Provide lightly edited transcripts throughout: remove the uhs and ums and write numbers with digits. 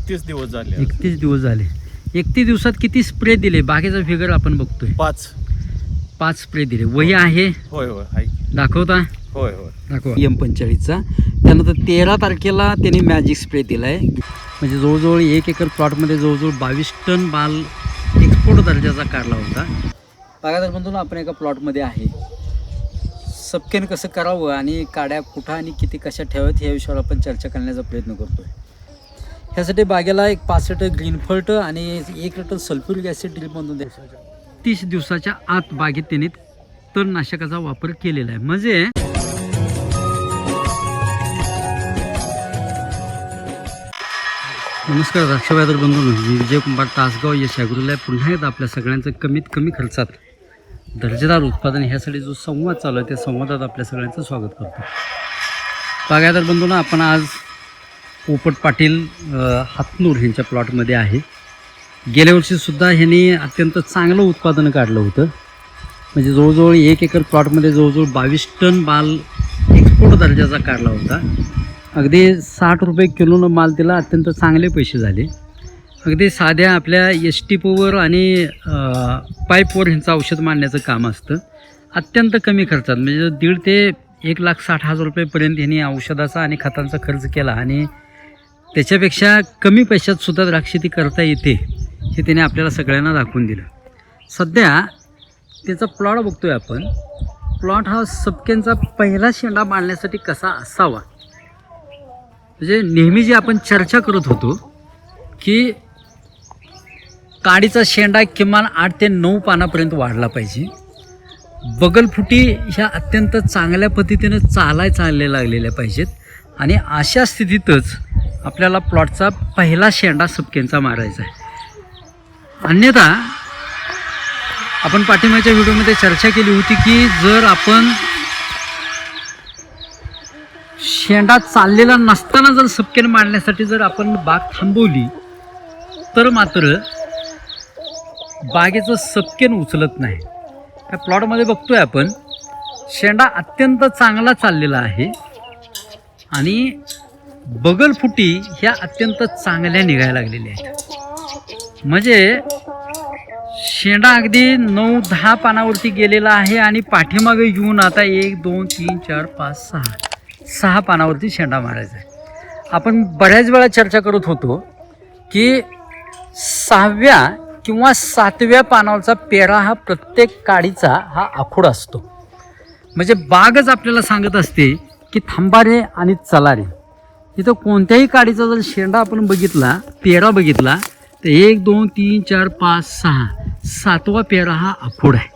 31 दिवस झाले. 31 दिवस झाले. 31 दिवसात किती स्प्रे दिले? बागेचा फिगर आपण बघतोय. 5 स्प्रे दिले. वही आहे? होय होय आहे. दाखवता? होय होय दाखवा. M45चा. त्यानंतर 13 तारखेला त्यांनी मॅजिक स्प्रे दिला आहे. म्हणजे जवळजवळ 1 एकर प्लॉटमध्ये जवळजवळ 22 टन माल एक्सपोर्ट दर्जाचा काढला होता. बागायदार बंधूंनो, आपण एका प्लॉटमध्ये आहे. सबकेन कसं करावं आणि काड्या कुठं आणि किती कशा ठेवाव्यात या विषयावर आपण चर्चा करण्याचा प्रयत्न करतोय. ह्यासाठी बागेला एक 5 लिटर ग्रीनफर्ट आणि 1 लिटर सल्फ्युरिक ॲसिड ड्रिपमधून द्यायचं. 30 दिवसाच्या आत बागेत त्यांनी तणनाशकाचा वापर केलेला आहे. म्हणजे नमस्कार द्राक्ष बागायदार बंधूंनो, मी विजय कुंभार, तासगाव यश ॲग्रोला पुन्हा एकदा आपल्या सगळ्यांचं कमीत कमी खर्चात दर्जेदार उत्पादन ह्यासाठी जो संवाद चालू आहे त्या संवादात आपल्या सगळ्यांचं स्वागत करतो. बागायदार बंधूंनो, आपण आज पोपट पाटील हातनूर ह्यांच्या प्लॉटमध्ये आहे. गेल्या वर्षीसुद्धा ह्यांनी अत्यंत चांगलं उत्पादन काढलं होतं. म्हणजे जवळजवळ 1 एकर प्लॉटमध्ये जवळजवळ 22 टन माल एक्सपोर्ट दर्जाचा काढला होता. अगदी 60 रुपये किलोनं माल दिला. अत्यंत चांगले पैसे झाले. अगदी साध्या आपल्या STPवर आणि पाईपवर ह्यांचं औषध मारण्याचं काम असतं. अत्यंत कमी खर्चात म्हणजे 1.5 ते 1,60,000 रुपयेपर्यंत ह्यांनी औषधाचा आणि खतांचा खर्च केला आणि त्याच्यापेक्षा कमी पैशात सुद्धा द्राक्षेती करता येते हे त्याने आपल्याला सगळ्यांना दाखवून दिलं. सध्या त्याचा प्लॉट बघतोय आपण. प्लॉट हा सबकेनचा पहिला शेंडा मांडण्यासाठी कसा असावा, म्हणजे नेहमी जी आपण चर्चा करत होतो की काडीचा शेंडा किमान 8 ते 9 पानापर्यंत वाढला पाहिजे. बगलफुटी ह्या अत्यंत चांगल्या पद्धतीनं चालले लागलेल्या पाहिजेत आणि अशा स्थितीतच आपल्याला प्लॉटचा पहिला शेंडा सबकेनचा मारायचा आहे. अन्यथा आपण पाठीमागच्या व्हिडिओमध्ये चर्चा केली होती की जर आपण शेंडा चाललेला नसताना जर सबकेन मारण्यासाठी जर आपण बाग थांबवली तर मात्र बागेचं सबकेन उचलत नाही. या प्लॉटमध्ये बघतोय आपण शेंडा अत्यंत चांगला चाललेला आहे आणि बगलफुटी ह्या अत्यंत चांगल्या निघायला लागलेल्या आहेत. म्हणजे शेंडा अगदी 9-10 पानावरती गेलेला आहे आणि पाठीमागे येऊन आता 1 2 3 4 5 6 पानावरती शेंडा मारायचा आहे. आपण बऱ्याच वेळा चर्चा करत होतो की 6व्या किंवा 7व्या पानावरचा पेरा हा प्रत्येक काडीचा हा आखूड असतो. म्हणजे बागच आपल्याला सांगत असते की थांबा रे आणि चला रे. इथं कोणत्याही काडीचा जर शेंडा आपण बघितला, पेरा बघितला तर 1 2 3 4 5 6 7वा पेरा हा आखूड आहे.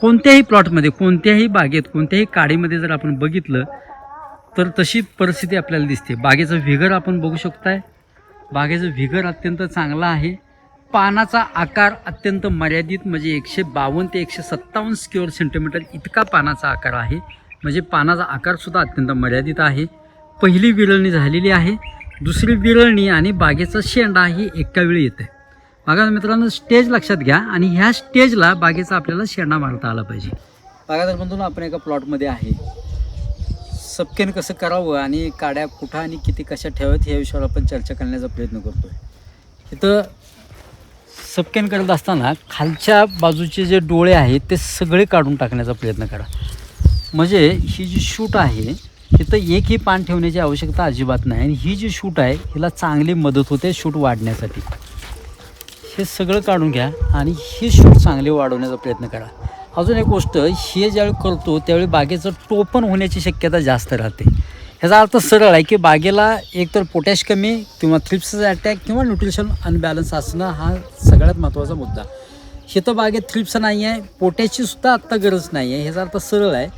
कोणत्याही प्लॉटमध्ये, कोणत्याही बागेत, कोणत्याही काडीमध्ये जर आपण बघितलं तर तशी परिस्थिती आपल्याला दिसते. बागेचं व्हिगर आपण बघू शकताय. बागेचं व्हिगर अत्यंत चांगला आहे. पानाचा आकार अत्यंत मर्यादित म्हणजे 152 ते 157 स्क्वेअर सेंटीमीटर इतका पानाचा आकार आहे. म्हणजे पानाचा आकारसुद्धा अत्यंत मर्यादित आहे. पहिली विरळणी झालेली आहे. दुसरी विरळणी आणि बागेचा शेंडा ही एका वेळी येते. बघा मित्रांनो, स्टेज लक्षात घ्या आणि ह्या स्टेजला बागेचा आपल्याला शेंडा मारता आला पाहिजे. बागायदार बंधूंनो, आपण एका प्लॉटमध्ये आहे. सबकेन कसं करावं आणि काड्या कुठं आणि किती कशा ठेवाव्यात या विषयावर आपण चर्चा करण्याचा प्रयत्न करतोय. इथं सबकेन करत असताना खालच्या बाजूचे जे डोळे आहेत ते सगळे काढून टाकण्याचा प्रयत्न करा. म्हणजे ही जी शूट आहे इथं एकही पान ठेवण्याची आवश्यकता अजिबात नाही आणि ही जी शूट आहे हिला चांगली मदत होते शूट वाढण्यासाठी. हे सगळं काढून घ्या आणि ही शूट चांगली वाढवण्याचा प्रयत्न करा. अजून एक गोष्ट, हे ज्यावेळी करतो त्यावेळी बागेचं टोपण होण्याची शक्यता जास्त राहते. ह्याचा अर्थ सरळ आहे की बागेला एकतर पोटॅश कमी किंवा थ्रिप्सचा अटॅक किंवा न्यूट्रिशन अनबॅलन्स असणं हा सगळ्यात महत्त्वाचा मुद्दा. हे तर बागेत थ्रिप्स नाही आहे, पोटॅशची सुद्धा आत्ता गरज नाही आहे. ह्याचा अर्थ सरळ आहे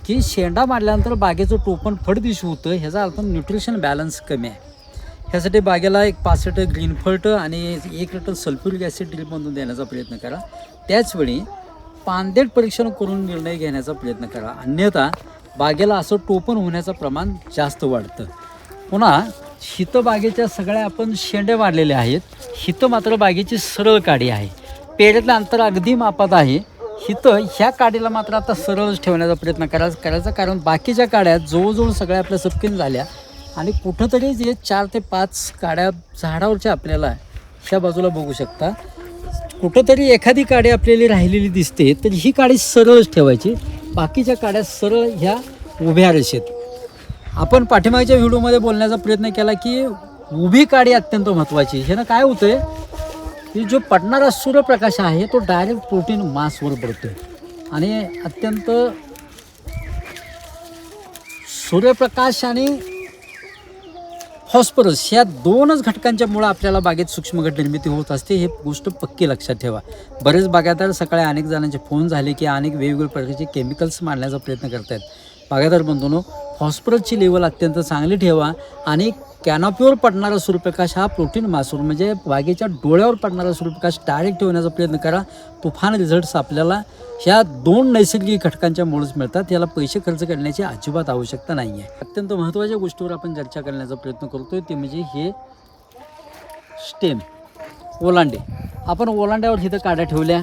की शेंडा मारल्यानंतर बागेचं टोपण फडदिशी होतं. ह्याचा अर्थ न्यूट्रिशन बॅलन्स कमी आहे. ह्यासाठी बागेला एक 5 लिटर ग्रीनफर्ट आणि 1 लिटर सल्फ्युरिक ॲसिड ड्रिपमधून देण्याचा प्रयत्न करा. त्याचवेळी पानदेट परीक्षण करून निर्णय घेण्याचा प्रयत्न करा. अन्यथा बागेला असं टोपण होण्याचं प्रमाण जास्त वाढतं. पुन्हा हितं बागेच्या सगळ्या आपण शेंडे मारलेले आहेत. हितं मात्र बागेची सरळ काडी आहे. पेऱ्यातलं अंतर अगदी मापात आहे. हितं ह्या काडीला मात्र आता सरळच ठेवण्याचा प्रयत्न करायचा कारण बाकीच्या काड्या जवळजवळ सगळ्या आपल्या सबकेन झाल्या. आणि कुठंतरी जे 4 ते 5 काड्या झाडावरच्या आपल्याला ह्या बाजूला बघू शकता, कुठंतरी एखादी काडी आपल्याला राहिलेली दिसते, तर ही काडी सरळच ठेवायची, बाकीच्या काड्या सरळ ह्या उभ्या रेषेत. आपण पाठीमागच्या व्हिडिओमध्ये बोलण्याचा प्रयत्न केला की उभी काडी अत्यंत महत्त्वाची. ह्यानं काय होतंय की जो पडणारा सूर्यप्रकाश आहे तो डायरेक्ट प्रोटीन मासवर पडतो आणि अत्यंत सूर्यप्रकाश आणि फॉस्फरस ह्या 2च घटकांच्या मुळे आपल्याला बागेत सूक्ष्मघट निर्मिती होत असते. हे गोष्ट पक्की लक्षात ठेवा. बरेच बागायतदार सकाळी अनेक जणांचे फोन झाले की अनेक वेगवेगळ्या प्रकारचे केमिकल्स मांडण्याचा प्रयत्न करत आहेत. बागायतदार बंधूंनो, फॉस्फरसची लेवल अत्यंत चांगली ठेवा आणि कॅनॉपीवर पडणारा सूर्यप्रकाश हा प्रोटीन मासवर म्हणजे बागेच्या डोळ्यावर पडणारा सूर्यप्रकाश डायरेक्ट ठेवण्याचा प्रयत्न करा. तुफान रिझल्ट्स आपल्याला ह्या 2 नैसर्गिक घटकांच्या मुळेच मिळतात. याला पैसे खर्च करण्याची अजिबात आवश्यकता नाही आहे. अत्यंत महत्त्वाच्या गोष्टीवर आपण चर्चा करण्याचा प्रयत्न करतोय ते म्हणजे हे स्टेम ओलांडे. आपण ओलांड्यावर इथं काड्या ठेवल्या,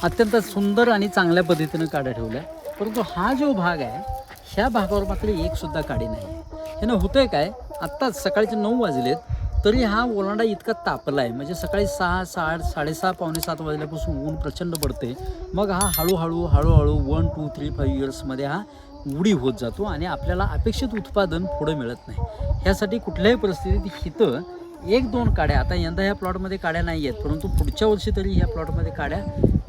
अत्यंत सुंदर आणि चांगल्या पद्धतीनं काड्या ठेवल्या, परंतु हा जो भाग आहे ह्या भागावर मात्र एकसुद्धा काडी नाही आहे. ह्यानं होतंय काय, आत्ताच सकाळचे 9 वाजलेत तरी हा ओलांडा इतका तापला आहे. म्हणजे सकाळी 6, 6:30, पावणे 7 वाजल्यापासून ऊन प्रचंड पडते. मग हा हळूहळू 1, 2, 3, 5 इयर्समध्ये हा उडी होत जातो आणि आपल्याला अपेक्षित उत्पादन पुढं मिळत नाही. ह्यासाठी कुठल्याही परिस्थितीत इथं 1-2 काड्या, आता यंदा ह्या प्लॉटमध्ये काड्या नाही आहेत, परंतु पुढच्या वर्षी तरी ह्या प्लॉटमध्ये काड्या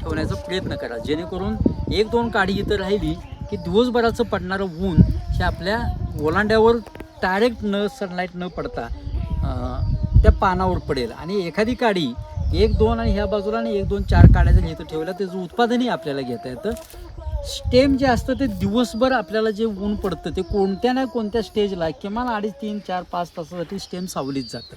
ठेवण्याचा प्रयत्न करा, जेणेकरून 1-2 काडी इथं राहिली की दिवसभराचं पडणारं ऊन हे आपल्या ओलांड्यावर डायरेक्ट सनलाईट न पडता त्या पानावर पडेल आणि एखादी काडी 1-2 आणि ह्या बाजूला आणि 1-2, 4 काड्या जर इथं ठेवल्या त्याचं उत्पादनही आपल्याला घेता येतं. स्टेम जे असतं ते दिवसभर आपल्याला जे ऊन पडतं ते कोणत्या ना कोणत्या स्टेजला किमान 2.5, 3, 4, 5 तासासाठी स्टेम सावलीत जातं.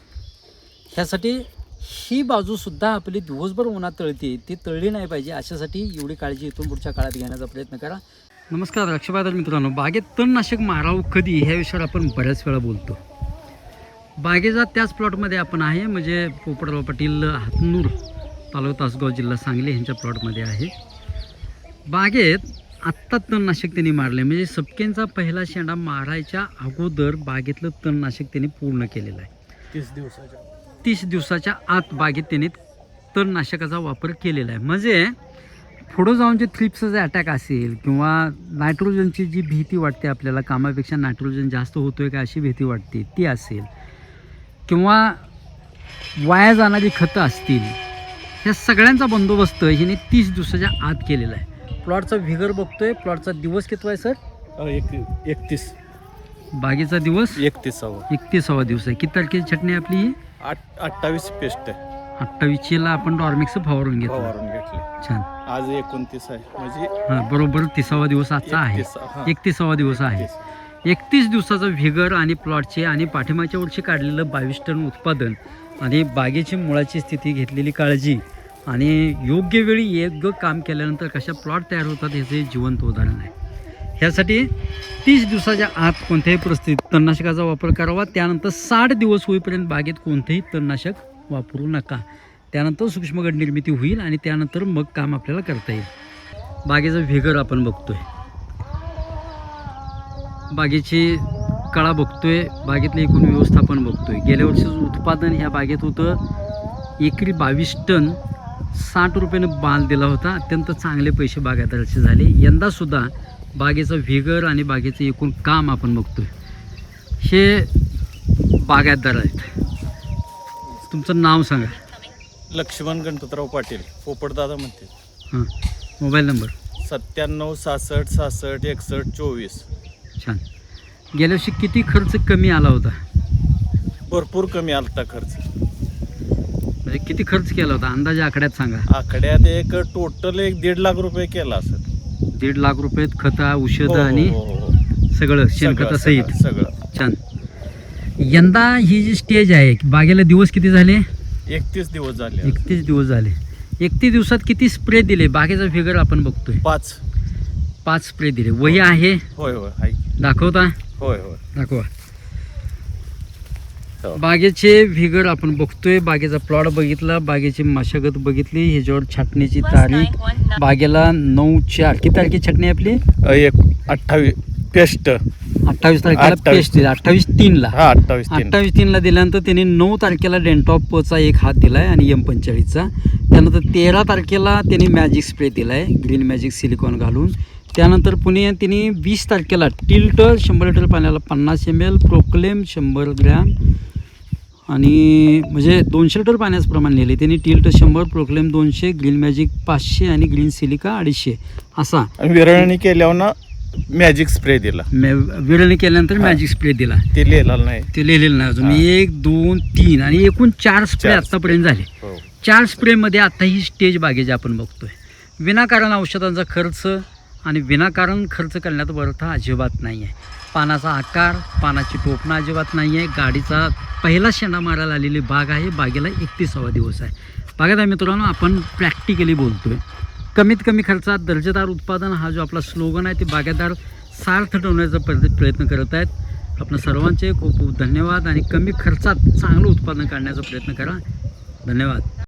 ह्यासाठी ही बाजूसुद्धा आपली दिवसभर उन्हात तळते, ती तळली नाही पाहिजे. अशासाठी एवढी काळजी इथून पुढच्या काळात घेण्याचा प्रयत्न करा. नमस्कार रक्षबादर मित्रांनो, बागेत तणनाशक मारावं कधी ह्या विषयावर आपण बऱ्याच वेळा बोलतो. बागेचा त्याच प्लॉटमध्ये आपण आहे, म्हणजे पोपटराव पाटील, हातनूर, तालुका तासगाव, जिल्हा सांगली ह्यांच्या प्लॉटमध्ये आहे. बागेत आत्ता तणनाशक त्यांनी मारले, म्हणजे सपकेंचा पहिला शेंडा मारायच्या अगोदर बागेतलं तणनाशक त्यांनी पूर्ण केलेलं आहे. 30 दिवसाच्या आत बागेत त्यांनी तणनाशकाचा वापर केलेला आहे. म्हणजे पुढं जाऊन जे थ्रिप्सचा अटॅक असेल किंवा नायट्रोजनची जी भीती वाटते आपल्याला, कामापेक्षा नायट्रोजन जास्त होतोय का अशी भीती वाटते ती असेल, किंवा वाया जाणारी खतं असतील, ह्या सगळ्यांचा बंदोबस्त हिने 30 दिवसाच्या आत केलेला आहे. प्लॉटचा व्हिगर बघतोय, प्लॉटचा दिवस कितवा आहे सर? 31. बागेचा दिवस 31वा दिवस आहे. किती तारखेची छटणी आपली ही? 28 पेस्ट आहे. 28ला आपण डॉर्मिक्स फवारून घेतलं. छान. आज 29 आहे, म्हणजे हां बरोबर 30वा दिवस आजचा आहे. 31वा दिवस आहे. 31 दिवसाचा व्हिगर आणि प्लॉटचे आणि पाठीमागच्या वर्षी काढलेलं 22 टन उत्पादन आणि बागेची मुळाची स्थिती, घेतलेली काळजी आणि योग्य वेळी योग्य काम केल्यानंतर कशा प्लॉट तयार होतात ह्याचे जिवंत उदाहरण आहे. ह्यासाठी 30 दिवसाच्या आत कोणत्याही परिस्थितीत तणनाशकाचा वापर करावा. त्यानंतर 60 दिवस होईपर्यंत बागेत कोणतेही तणनाशक वापरू नका. त्यानंतर सूक्ष्मघट निर्मिती होईल आणि त्यानंतर मग काम आपल्याला करता येईल. बागेचा व्हिगर आपण बघतोय, बागेची कळा बघतोय, बागेतलं एकूण व्यवस्थापन बघतोय. गेल्या वर्षीचं उत्पादन ह्या बागेत होतं एकरी 22 टन, 60 रुपयानं बाल दिला होता. अत्यंत चांगले पैसे बागायतदाराचे झाले. यंदासुद्धा बागेचा व्हिगर आणि बागेचं एकूण काम आपण बघतोय. हे बागायतदार आहेत. तुमचं नाव सांगा. लक्ष्मण गणपतराव पाटील, पोपटदादा म्हणते. हां, मोबाईल नंबर? 97 66 66 61 24. छान. गेल्या वर्षी किती खर्च कमी आला होता? भरपूर कमी आलता खर्च. म्हणजे किती खर्च केला होता अंदाजे आकड्यात सांगा. आकड्यात एक टोटल 1.5 लाख रुपये केला असेल. 1.5 लाख रुपये खतं, औषधं आणि हो. सगळं शेणखतासहित. सगळं छान. यंदा ही जी स्टेज आहे, बागेला दिवस किती झाले? 31 दिवस झाले. 31 दिवस झाले. 31 दिवसात किती स्प्रे दिले? बागेचा फिगर आपण बघतोय. 5 स्प्रे दिले. वही आहे? होय आहे. दाखवता? होय दाखवा. बागेचे व्हिगर आपण बघतोय, बागेचा प्लॉट बघितला, बागेची मशागत बघितली, ह्याच्यावर छाटणीची तारीख, बागेला 9/4 किती तारखेची छाटणी आपली? 28 पेस्ट 28 तारखेला 28. पेस्ट दिला, 28/3ला. हा 28/3. 28/3ला दिल्यानंतर त्यांनी 9 तारखेला डेंटॉपचा एक हात दिला आहे आणि M45चा. त्यानंतर 13 तारखेला त्यांनी मॅजिक स्प्रे दिला आहे ग्रीन मॅजिक सिलिकॉन घालून. त्यानंतर पुणे त्यांनी 20 तारखेला टिल्ट 100 लिटर पाण्याला 50 ml, प्रोक्लेम 100 ग्रॅम आणि म्हणजे 200 लिटर पाण्याचं प्रमाण नेले त्यांनी. टिल्ट 100, प्रोक्लेम 200, ग्रीन मॅजिक 500 आणि ग्रीन सिलिका 250 असा. आणि विरळणी केल्यावर ना मॅजिक स्प्रे दिला. विरळणी केल्यानंतर मॅजिक स्प्रे दिला. ते लिहिलेलं नाही. ते लिहिलेलं नाही अजून. हा. 1, 2, 3 आणि एकूण 4 स्प्रे 4 आत्तापर्यंत झाले. हो. 4 स्प्रेमध्ये आता ही स्टेज बागेची आपण बघतोय. विनाकारण औषधांचा खर्च आणि विनाकारण खर्च करण्यात अर्थ अजिबात नाही आहे. पानाचा आकार, पानाची टोपणं अजिबात नाही आहे. गाडीचा पहिला शेंडा मारायला आलेली बाग आहे. बागेला 31वा दिवस आहे. बागेदार मित्रांनो, आपण प्रॅक्टिकली बोलतोय. कमीत कमी खर्चात दर्जेदार उत्पादन हा जो आपला स्लोगन आहे ते बागायतदार सार्थ ठेवण्याचा प्रयत्न करत आहेत. आपण सर्वांचे खूप खूप धन्यवाद आणि कमी खर्चात चांगलं उत्पादन काढण्याचा प्रयत्न करा. धन्यवाद.